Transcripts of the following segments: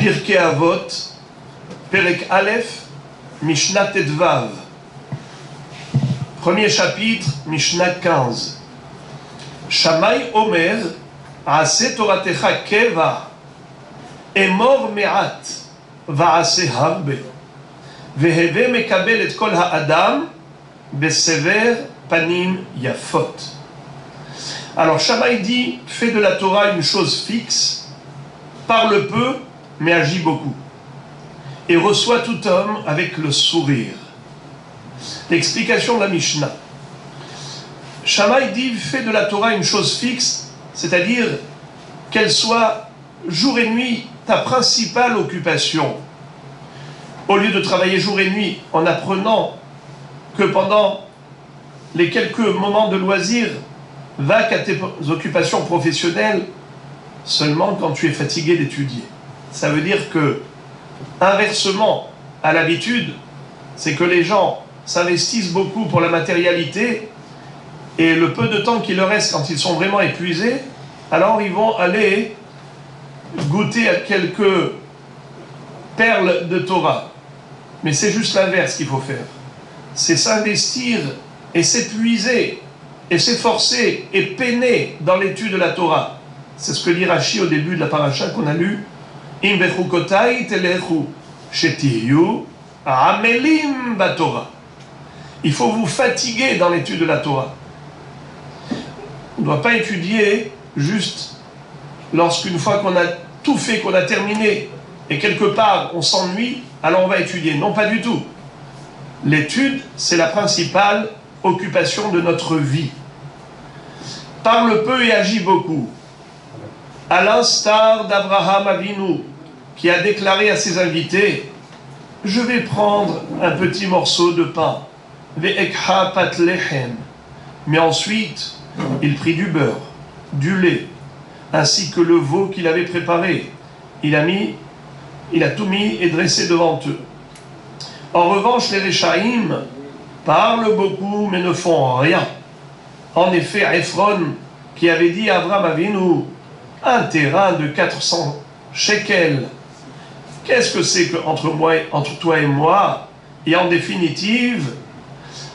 Pirkei Avot, Perek Aleph, Mishnah Tetvav. Premier chapitre, Mishnah 15. Shammai Omer, Aase Toratecha Keva, Emor Me'at, Va'ase Harbe, Veheve Mekabel et Kol Ha'adam, Besever Panim Yafot. Alors Shammai dit, fais de la Torah une chose fixe, parle peu, mais agis beaucoup, et reçois tout homme avec le sourire. L'explication de la Mishnah. Shammai dit, fais de la Torah une chose fixe, c'est-à-dire qu'elle soit jour et nuit ta principale occupation. Au lieu de travailler jour et nuit en apprenant que pendant les quelques moments de loisir, va qu'à tes occupations professionnelles seulement quand tu es fatigué d'étudier. Ça veut dire que, inversement à l'habitude, c'est que les gens s'investissent beaucoup pour la matérialité et le peu de temps qu'il leur reste quand ils sont vraiment épuisés, alors ils vont aller goûter à quelques perles de Torah. Mais c'est juste l'inverse qu'il faut faire. C'est s'investir et s'épuiser et s'efforcer et peiner dans l'étude de la Torah. C'est ce que dit Rashi au début de la paracha qu'on a lu. Im bechukotai telechu shetiyu amelim batorah. Il faut vous fatiguer dans l'étude de la Torah. On ne doit pas étudier juste lorsqu'une fois qu'on a tout fait, qu'on a terminé, et quelque part on s'ennuie, alors on va étudier. Non, pas du tout. L'étude, c'est la principale occupation de notre vie. Parle peu et agis beaucoup. À l'instar d'Abraham Avinu, qui a déclaré à ses invités, je vais prendre un petit morceau de pain, ve'ekha pat lechem. Mais ensuite, il prit du beurre, du lait, ainsi que le veau qu'il avait préparé. Il a tout mis et dressé devant eux. En revanche, les Réchaïm parlent beaucoup mais ne font rien. En effet, Ephron, qui avait dit à Abraham Avinu, un terrain de 400 shekels, qu'est-ce que c'est entre toi et moi? Et en définitive,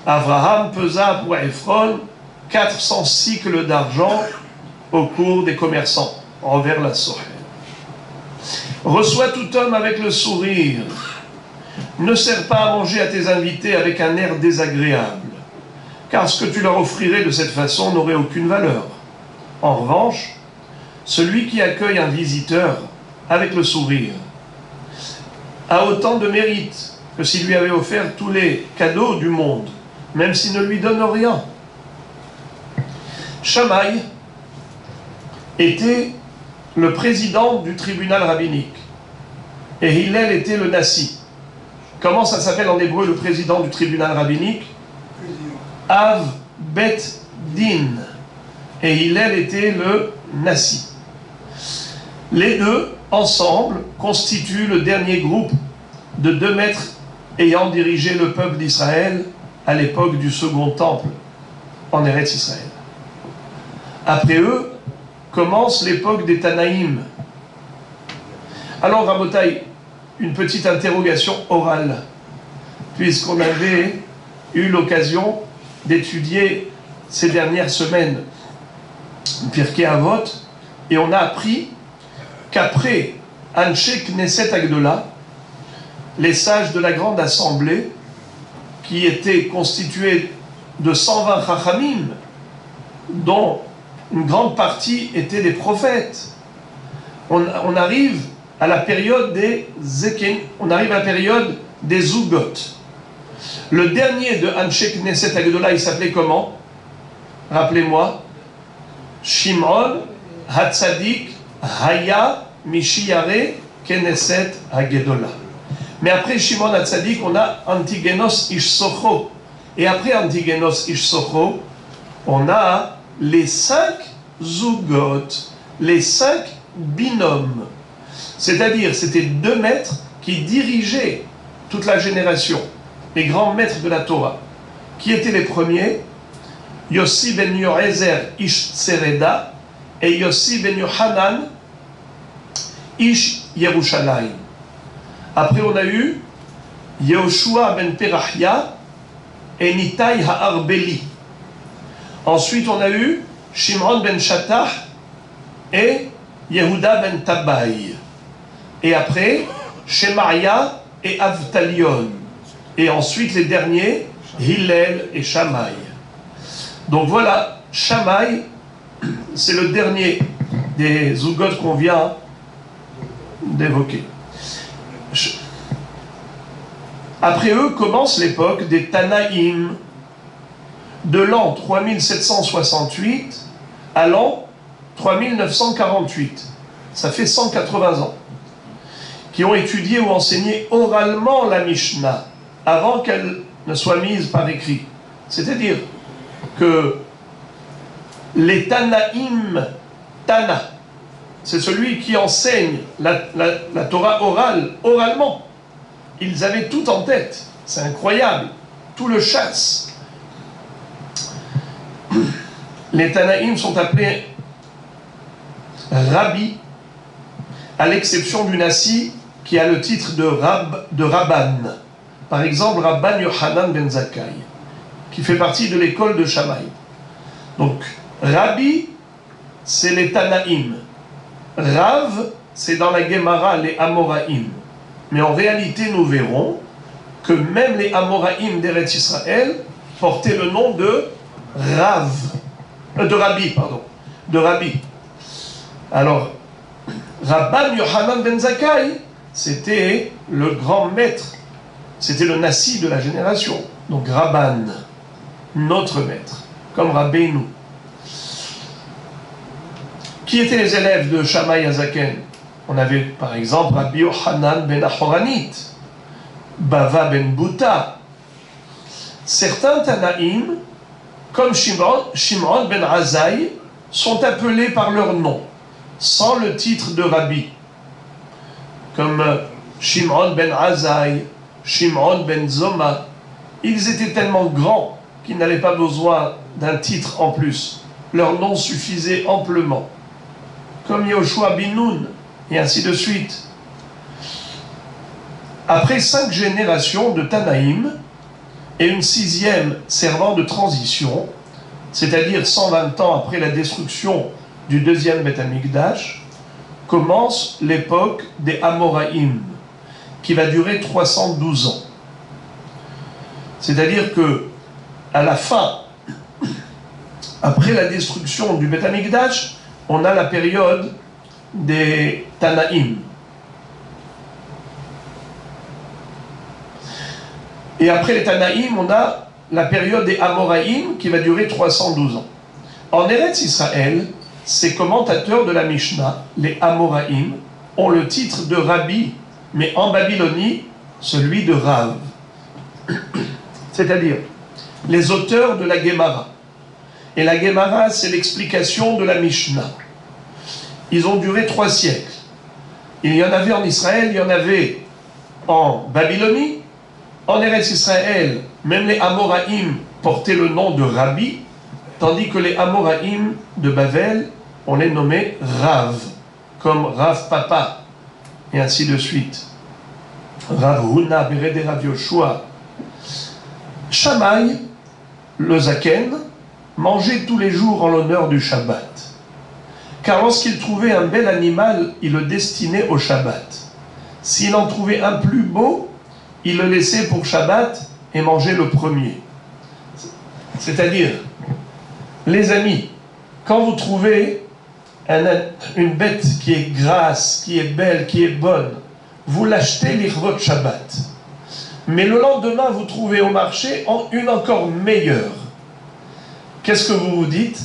Abraham pesa pour Ephron 400 cycles d'argent au cours des commerçants envers la Sohel. Reçois tout homme avec le sourire. Ne sers pas à manger à tes invités avec un air désagréable, car ce que tu leur offrirais de cette façon n'aurait aucune valeur. En revanche, celui qui accueille un visiteur avec le sourire a autant de mérite que s'il lui avait offert tous les cadeaux du monde, même s'il ne lui donne rien. Shammai était le président du tribunal rabbinique et Hillel était le nasi. Comment ça s'appelle en hébreu le président du tribunal rabbinique? Av Bet Din. Et Hillel était le nasi. Les deux, ensemble, constituent le dernier groupe de 2 maîtres ayant dirigé le peuple d'Israël à l'époque du second temple en Eretz Israël. Après eux, commence l'époque des Tanaïm. Alors, Rabotai, une petite interrogation orale, puisqu'on avait eu l'occasion d'étudier ces dernières semaines Pirkei Avot, et on a appris qu'après Anshe Knesset Agdola, les sages de la grande assemblée, qui étaient constitués de 120 chachamim, dont une grande partie étaient des prophètes, on arrive à la période des Zeken, on arrive à la période des Zugot. Le dernier de Anshe Knesset Agdola, il s'appelait comment? Rappelez-moi. Shimon Hatzadik Haya Mishiare Knesset Agdola. Mais après Shimon Hatzadik, on a Antigenos Ish Socho. Et après Antigenos Ish Socho, on a les 5 Zugot, les 5 binômes. C'est-à-dire, c'était 2 maîtres qui dirigeaient toute la génération, les grands maîtres de la Torah. Qui étaient les premiers? Yossi ben Yoezer Ish Tsereda et Yossi ben Yohanan Ish Yerushalayim. Après, on a eu Yehoshua ben Perachia et Nitai Ha'arbeli. Ensuite, on a eu Shimron ben Shattah et Yehuda ben Tabai. Et après, Shemaria et Avtalion. Et ensuite, les derniers, Hillel et Shammai. Donc voilà, Shammai, c'est le dernier des Zugot qu'on vient d'évoquer. Après eux commence l'époque des Tanaïm, de l'an 3768 à l'an 3948. Ça fait 180 ans. Qui ont étudié ou enseigné oralement la Mishnah avant qu'elle ne soit mise par écrit. C'est-à-dire que les Tanaïm, Tana, c'est celui qui enseigne la Torah orale, oralement. Ils avaient tout en tête. C'est incroyable. Tout le chasse. Les Tanaïm sont appelés Rabbi, à l'exception du Nassi qui a le titre de Rabban. Par exemple, Rabban Yohanan ben Zakkai, qui fait partie de l'école de Shammai. Donc, Rabbi, c'est les Tanaïm. Rav, c'est dans la Gemara les Amoraïm. Mais en réalité, nous verrons que même les Amoraïm d'Eretz Israël portaient le nom de Rav, de Rabbi, pardon, de Rabbi. Alors, Rabban Yohanan ben Zakkai, c'était le grand maître, c'était le Nassi de la génération. Donc Rabban, notre maître, comme Rabbeinu. Qui étaient les élèves de Shammai Azaken? On avait par exemple Rabbi Yohanan ben Ahoranit, Bava ben Bouta. Certains Tanaïm, comme Shimron ben Azai, sont appelés par leur nom, sans le titre de Rabbi. Comme Shimron ben Azai, Shimron ben Zoma. Ils étaient tellement grands qu'ils n'avaient pas besoin d'un titre en plus. Leur nom suffisait amplement. Comme Yehoshua bin Nun, et ainsi de suite. Après 5 générations de Tanaïm, et une 6e servant de transition, c'est-à-dire 120 ans après la destruction du 2e Beth Amikdash, commence l'époque des Amoraïm, qui va durer 312 ans. C'est-à-dire que, à la fin, après la destruction du Beth Amikdash, on a la période des Tanaïm. Et après les Tanaïm, on a la période des Amoraïm qui va durer 312 ans. En Eretz Israël, ces commentateurs de la Mishnah, les Amoraïm, ont le titre de Rabbi, mais en Babylonie, celui de Rav. C'est-à-dire les auteurs de la Gemara. Et la Gemara, c'est l'explication de la Mishnah. Ils ont duré 3 siècles. Il y en avait en Israël, il y en avait en Babylonie. En Eretz Israël, même les Amoraïm portaient le nom de Rabbi, tandis que les Amoraïm de Bavel, on les nommait Rav, comme Rav Papa, et ainsi de suite. Rav Huna, Bered et Rav Yoshua. Shammai, le Zaken, mangeait tous les jours en l'honneur du Shabbat. Car lorsqu'il trouvait un bel animal, il le destinait au Shabbat. S'il en trouvait un plus beau, il le laissait pour Shabbat et mangeait le premier. C'est-à-dire, les amis, quand vous trouvez une bête qui est grasse, qui est belle, qui est bonne, vous l'achetez l'Irvot Shabbat. Mais le lendemain, vous trouvez au marché une encore meilleure. Qu'est-ce que vous vous dites?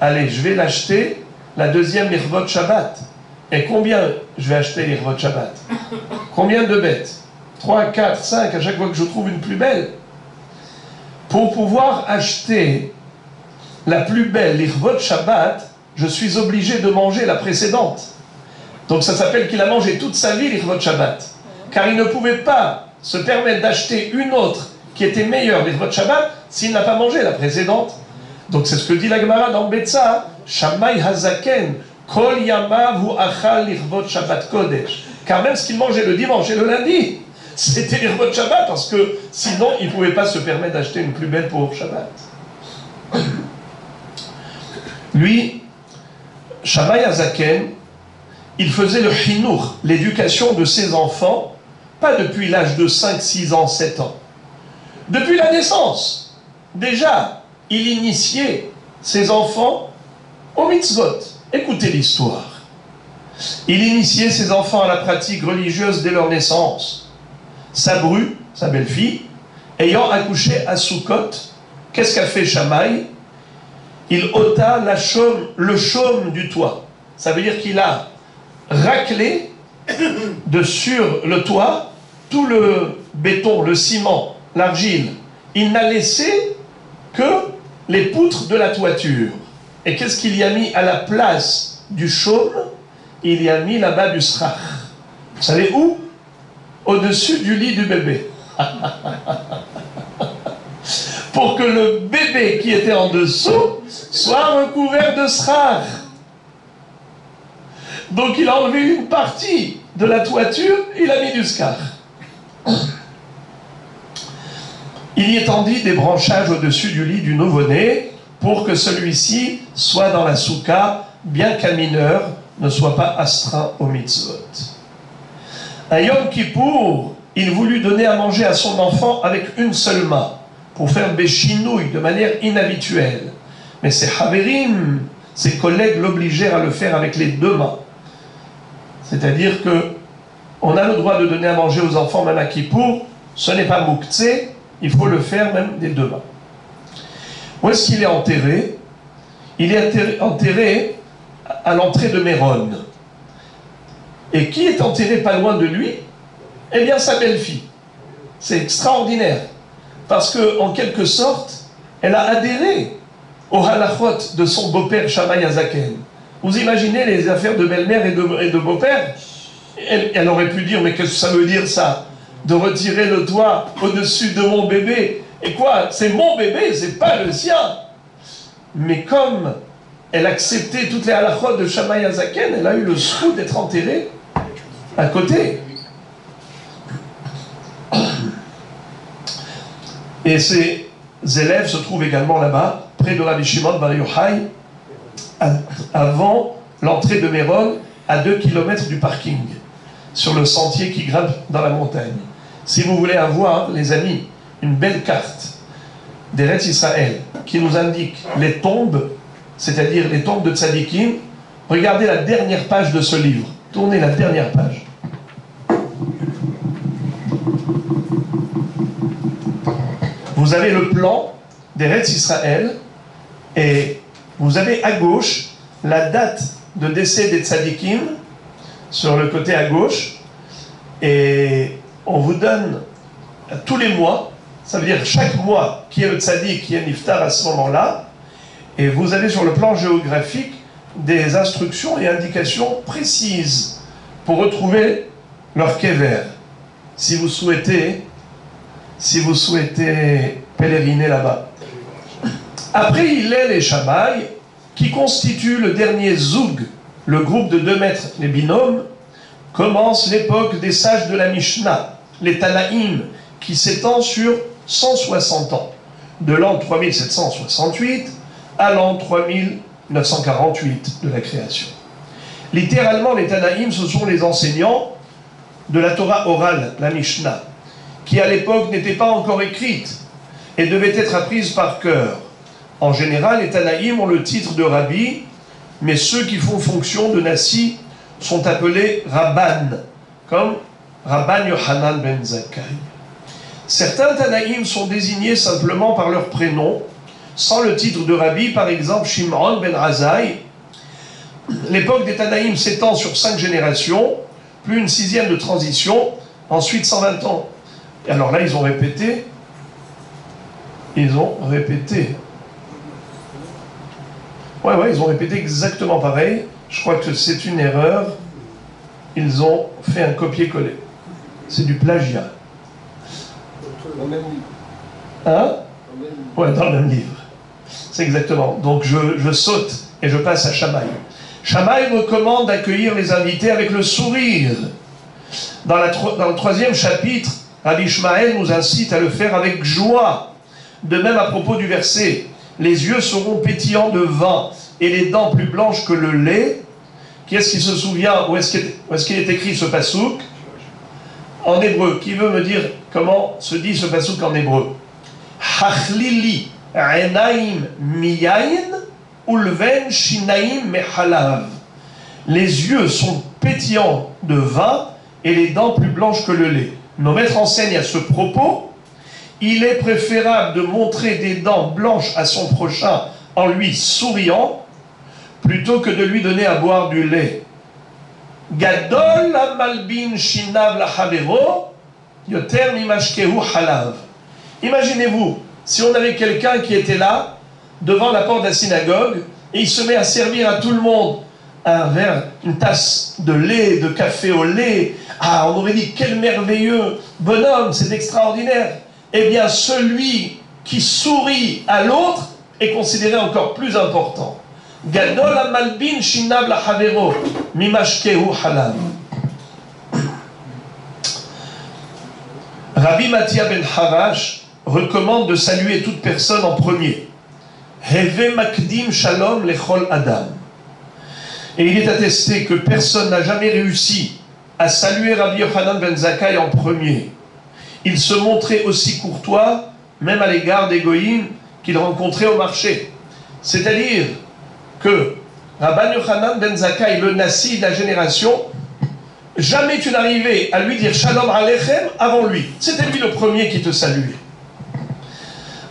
Allez, je vais l'acheter, la deuxième l'Irvot Shabbat. Et combien je vais acheter l'Irvot Shabbat? Combien de bêtes? 3, 4, 5, à chaque fois que je trouve une plus belle. Pour pouvoir acheter la plus belle, l'Irvot Shabbat, je suis obligé de manger la précédente. Donc ça s'appelle qu'il a mangé toute sa vie l'Irvot Shabbat. Car il ne pouvait pas se permettre d'acheter une autre qui était meilleure, l'Irvot Shabbat, s'il n'a pas mangé la précédente. Donc c'est ce que dit la Gemara dans Betsa, Shammai Hazaken, Kol Yamav hu achal l'Irvot Shabbat Kodesh. car même ce qu'il mangeait le dimanche et le lundi, c'était les repas de Shabbat, parce que sinon, il ne pouvait pas se permettre d'acheter une plus belle pour Shabbat. Lui, Shammai Azaken, il faisait le chinour, l'éducation de ses enfants, pas depuis l'âge de 5, 6 ans, 7 ans. Depuis la naissance, déjà, il initiait ses enfants au mitzvot. Écoutez l'histoire. Il initiait ses enfants à la pratique religieuse dès leur naissance. Sa bru, sa belle-fille, ayant accouché à Sukkot, qu'est-ce qu'a fait Shammai? Il ôta le chaume du toit. Ça veut dire qu'il a raclé de sur le toit tout le béton, le ciment, l'argile. Il n'a laissé que les poutres de la toiture. Et qu'est-ce qu'il y a mis à la place du chaume? Il y a mis là-bas du srach. Vous savez où? Au-dessus du lit du bébé. Pour que le bébé qui était en dessous soit recouvert de srach. Donc il a enlevé une partie de la toiture, il a mis du scar. Il y étendit des branchages au-dessus du lit du nouveau-né pour que celui-ci soit dans la souka, bien qu'un mineur ne soit pas astreint au mitzvot. À Yom Kippour, il voulut donner à manger à son enfant avec une seule main, pour faire béchinouille de manière inhabituelle. Mais ses haverim, ses collègues l'obligèrent à le faire avec les deux mains. C'est-à-dire que on a le droit de donner à manger aux enfants même à Kippour, ce n'est pas mouktsé, il faut le faire même des deux mains. Où est-ce qu'il est enterré? Il est enterré à l'entrée de Méron. Et qui est enterré pas loin de lui? Eh bien sa belle-fille. C'est extraordinaire. Parce que, en quelque sorte, elle a adhéré au halachot de son beau-père Shammai Azaken. Vous imaginez les affaires de belle-mère et de beau-père? Elle aurait pu dire, mais qu'est-ce que ça veut dire ça? De retirer le toit au-dessus de mon bébé. Et quoi? C'est mon bébé, c'est pas le sien. Mais comme elle acceptait toutes les halachot de Shammai Azaken, elle a eu le scoop d'être enterrée à côté. Et ses élèves se trouvent également là-bas, près de Rabbi Shimon Bar Yochai, avant l'entrée de Méron, à 2 km du parking, sur le sentier qui grimpe dans la montagne. Si vous voulez avoir, les amis, une belle carte d'Eretz Israël qui nous indique les tombes, c'est-à-dire les tombes de tzadikim, regardez la dernière page de ce livre. Tournez la dernière page. Vous avez le plan d'Eretz Israël et vous avez à gauche la date de décès des tzadikim sur le côté à gauche, et on vous donne tous les mois, ça veut dire chaque mois qui est le tzadik, qui est niftar à ce moment-là, et vous avez sur le plan géographique des instructions et indications précises pour retrouver leur kever. Si vous souhaitez pèleriner là-bas. Après Hillel et Shammai, qui constituent le dernier zoug, le groupe de 2 maîtres, les binômes, commence l'époque des sages de la Mishnah, les Tanaïm, qui s'étend sur 160 ans, de l'an 3768 à l'an 3948 de la création. Littéralement, les Tanaïm, ce sont les enseignants de la Torah orale, la Mishnah, qui à l'époque n'était pas encore écrite et devait être apprise par cœur. En général, les Tanaïm ont le titre de Rabbi, mais ceux qui font fonction de Nassi sont appelés Rabban, comme Rabban Yohanan ben Zakkai. Certains Tanaïm sont désignés simplement par leur prénom, sans le titre de Rabbi, par exemple Shimon ben Razai. L'époque des Tanaïm s'étend sur 5 générations, plus une 6e de transition, ensuite 120 ans. Et alors là, ils ont répété. Ouais, ils ont répété exactement pareil. Je crois que c'est une erreur. Ils ont fait un copier-coller. C'est du plagiat. Dans le même livre. Hein? Ouais, dans le même livre. C'est exactement. Donc je saute et je passe à Shammai. Shammai recommande d'accueillir les invités avec le sourire Dans le 3e chapitre, Rabbi Ishmael nous incite à le faire avec joie. De même à propos du verset, les yeux seront pétillants de vin et les dents plus blanches que le lait. Qui est-ce qui se souvient où est-ce qu'il est écrit ce pasouk? En hébreu. Qui veut me dire comment se dit ce pasouk en hébreu? Hachlili enaim miyayin ulven shinaim mehalav. Les yeux sont pétillants de vin et les dents plus blanches que le lait. Nos maîtres enseignent à ce propos, il est préférable de montrer des dents blanches à son prochain en lui souriant, plutôt que de lui donner à boire du lait. Gadol malbin shinav lahavero yoter mimashkehu halav. Imaginez-vous, si on avait quelqu'un qui était là, devant la porte de la synagogue, et il se met à servir à tout le monde un verre, une tasse de lait, de café au lait. Ah, on aurait dit, quel merveilleux bonhomme, c'est extraordinaire. Eh bien, celui qui sourit à l'autre est considéré encore plus important. Gadol malbin shinav lahavero mimashkehu halav. Rabbi Matia ben Harash recommande de saluer toute personne en premier. Heve makdim shalom lechol adam. Et il est attesté que personne n'a jamais réussi à saluer Rabbi Yochanan ben Zakkai en premier. Il se montrait aussi courtois, même à l'égard des goïms qu'il rencontrait au marché. C'est-à-dire que Rabbi Yochanan ben Zakkai, le Nassi de la génération, jamais tu n'arrivais à lui dire Shalom Aleichem avant lui. C'était lui le premier qui te saluait.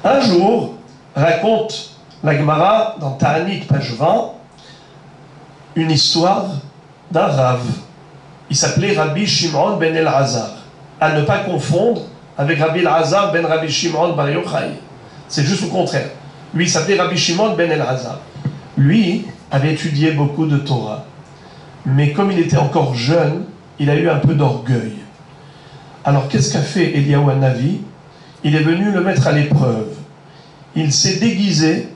Un jour, raconte la Gemara dans Ta'anit, page 20, une histoire d'un Rav. Il s'appelait Rabbi Shimon ben El-Hazar. À ne pas confondre avec Rabbi El-Hazar ben Rabbi Shimon bar Yochai. C'est juste le contraire. Lui, il s'appelait Rabbi Shimon ben El-Hazar. Lui avait étudié beaucoup de Torah. Mais comme il était encore jeune, il a eu un peu d'orgueil. Alors qu'est-ce qu'a fait Eliyahu Hanavi? Il est venu le mettre à l'épreuve. Il s'est déguisé,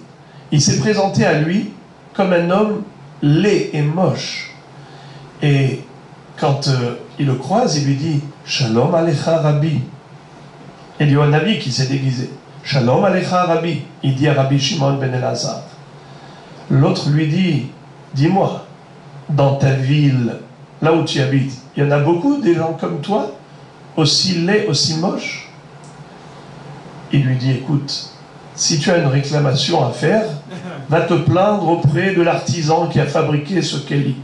il s'est présenté à lui comme un homme laid et moche. Et quand il le croise, il lui dit « Shalom Alecha Rabbi ». Eliyahu Hanavi qui s'est déguisé. « Shalom Alecha Rabbi ». Il dit à Rabbi Shimon ben El-Hazar. L'autre lui dit « Dis-moi, dans ta ville, là où tu habites, il y en a beaucoup des gens comme toi, aussi laids, aussi moches ?» Il lui dit « Écoute, si tu as une réclamation à faire, va te plaindre auprès de l'artisan qui a fabriqué ce kéli.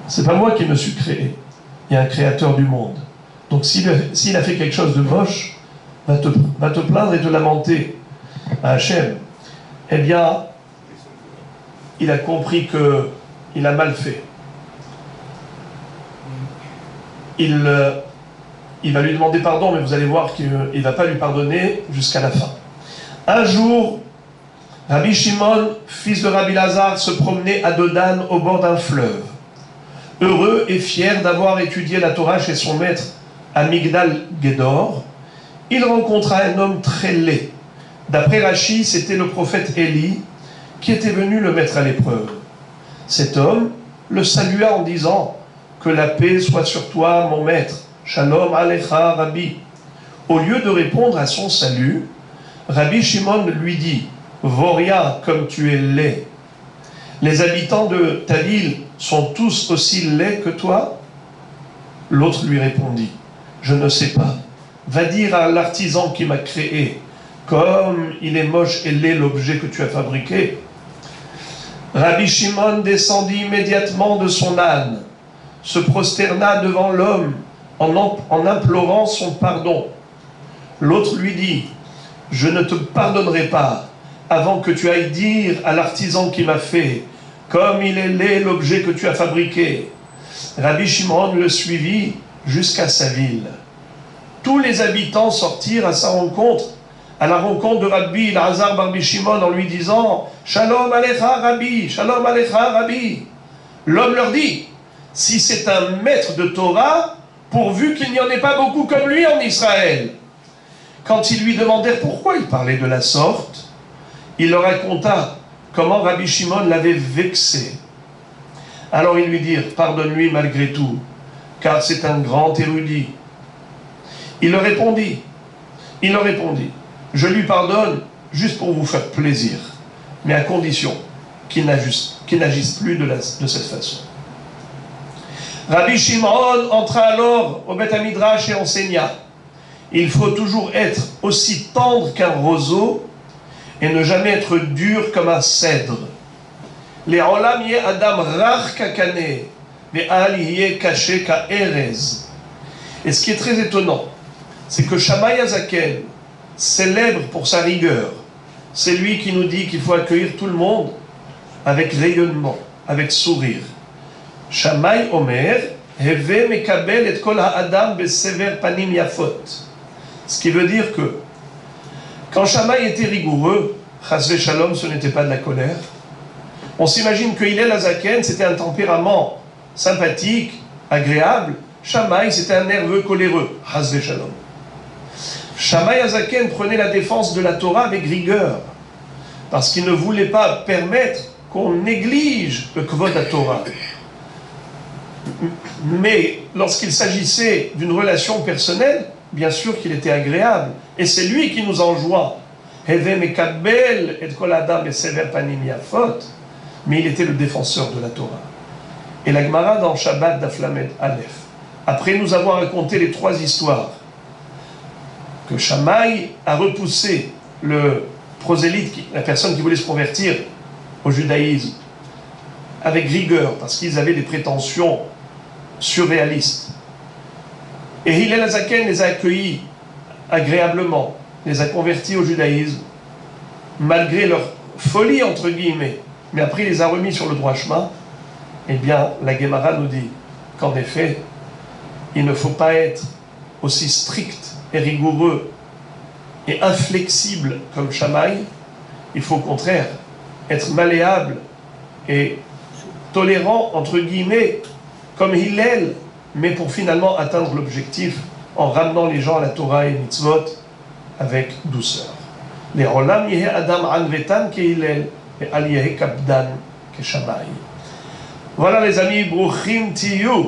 C'est pas moi qui me suis créé. Il y a un créateur du monde. Donc s'il a fait quelque chose de moche, va te plaindre et te lamenter à Hachem. Eh bien, il a compris qu'il a mal fait. Il va lui demander pardon, mais vous allez voir qu'il ne va pas lui pardonner jusqu'à la fin. Un jour, Rabbi Shimon, fils de Rabbi Lazare, se promenait à Dodan au bord d'un fleuve. Heureux et fier d'avoir étudié la Torah chez son maître à Migdal Gedor, il rencontra un homme très laid. D'après Rashi, c'était le prophète Élie qui était venu le mettre à l'épreuve. Cet homme le salua en disant « Que la paix soit sur toi, mon maître, Shalom Alecha Rabbi ». Au lieu de répondre à son salut, Rabbi Shimon lui dit « Voria, comme tu es laid. Les habitants de ta ville sont tous aussi laids que toi ?» L'autre lui répondit « Je ne sais pas. Va dire à l'artisan qui m'a créé, comme il est moche et laid l'objet que tu as fabriqué. » Rabbi Shimon descendit immédiatement de son âne, se prosterna devant l'homme en implorant son pardon. L'autre lui dit « Je ne te pardonnerai pas avant que tu ailles dire à l'artisan qui m'a fait, comme il est laid l'objet que tu as fabriqué. » Rabbi Shimon le suivit jusqu'à sa ville. Tous les habitants sortirent à sa rencontre, à la rencontre de Rabbi Elazar bar Shimon, en lui disant « Shalom Alecha Rabbi, Shalom Alecha Rabbi ». L'homme leur dit « Si c'est un maître de Torah, pourvu qu'il n'y en ait pas beaucoup comme lui en Israël. » Quand ils lui demandèrent pourquoi il parlait de la sorte, il leur raconta comment Rabbi Shimon l'avait vexé. Alors ils lui dirent « Pardonne-lui malgré tout, car c'est un grand érudit. Il leur répondit, je lui pardonne juste pour vous faire plaisir, mais à condition qu'il n'agisse plus de cette façon. Rabbi Shimon entra alors au Beth Midrash et enseigna, il faut toujours être aussi tendre qu'un roseau et ne jamais être dur comme un cèdre. Les olam yeh adam rach kakane, ve'al yeh kaché ka'erez. Et ce qui est très étonnant, c'est que Shammai Hazaken, célèbre pour sa rigueur, c'est lui qui nous dit qu'il faut accueillir tout le monde avec rayonnement, avec sourire. Shammai Omer, Heve mekabel et kol ha'adam besever panim yafot. Ce qui veut dire que, quand Shammai était rigoureux, Chas v'shalom, ce n'était pas de la colère. On s'imagine que Hillel Hazaken, c'était un tempérament sympathique, agréable. Shammai, c'était un nerveux coléreux, Chas v'shalom. Shammai Hazaken prenait la défense de la Torah avec rigueur, parce qu'il ne voulait pas permettre qu'on néglige le kvod à Torah. Mais lorsqu'il s'agissait d'une relation personnelle, bien sûr qu'il était agréable. Et c'est lui qui nous enjoint. Mais il était le défenseur de la Torah. Et la Gemara dans Shabbat d'Aflamed Aleph, après nous avoir raconté les trois histoires, que Shammai a repoussé le prosélyte, la personne qui voulait se convertir au judaïsme, avec rigueur, parce qu'ils avaient des prétentions surréalistes. Et Hillel Hazaken les a accueillis agréablement, les a convertis au judaïsme, malgré leur folie, entre guillemets. Mais après, il les a remis sur le droit chemin. Eh bien, la Gemara nous dit qu'en effet, il ne faut pas être aussi strict et rigoureux et inflexible comme Shammai. Il faut au contraire être malléable et tolérant, entre guillemets, comme Hillel, mais pour finalement atteindre l'objectif en ramenant les gens à la Torah et mitzvot avec douceur. Les olam yeh adam anvetan ke Hillel et al yeh kabdan ke Shammai. Voilà les amis, bruchim tiyu.